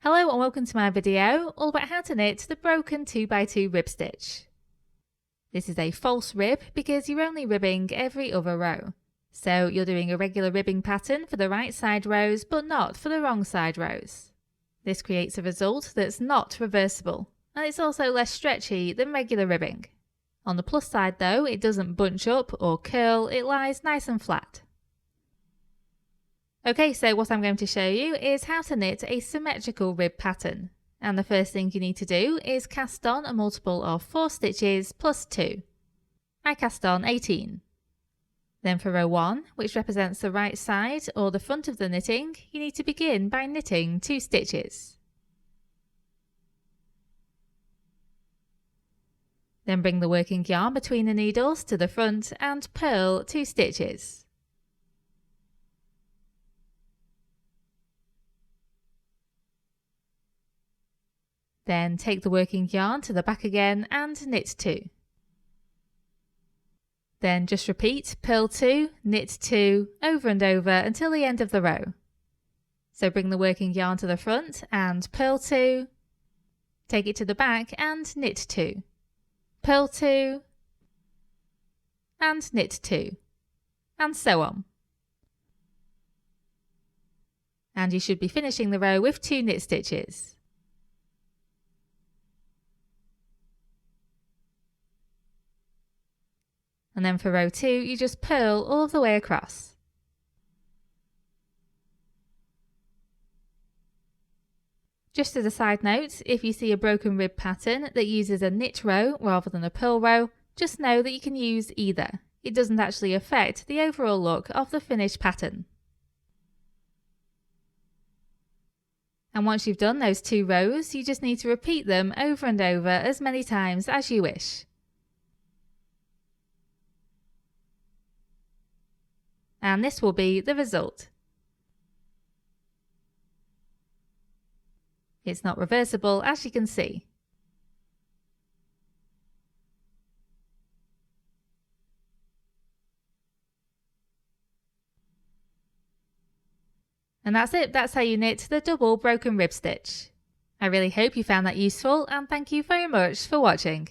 Hello and welcome to my video all about how to knit the broken 2x2 rib stitch. This is a false rib because you're only ribbing every other row. So you're doing a regular ribbing pattern for the right side rows but not for the wrong side rows. This creates a result that's not reversible, and it's also less stretchy than regular ribbing. On the plus side though, it doesn't bunch up or curl, it lies nice and flat. Okay, so what I'm going to show you is how to knit a symmetrical rib pattern. And the first thing you need to do is cast on a multiple of 4 stitches plus 2. I cast on 18. Then for row 1, which represents the right side or the front of the knitting, you need to begin by knitting 2 stitches. Then bring the working yarn between the needles to the front and purl 2 stitches. Then take the working yarn to the back again and knit 2. Then just repeat purl 2, knit 2 over and over until the end of the row. So bring the working yarn to the front and purl 2, take it to the back and knit 2, purl 2 and knit 2, and so on. And you should be finishing the row with 2 knit stitches. And then for row 2, you just purl all of the way across. Just as a side note, if you see a broken rib pattern that uses a knit row rather than a purl row, just know that you can use either. It doesn't actually affect the overall look of the finished pattern. And once you've done those 2 rows, you just need to repeat them over and over as many times as you wish. And this will be the result. It's not reversible, as you can see. And that's it, that's how you knit the double broken rib stitch. I really hope you found that useful, and thank you very much for watching.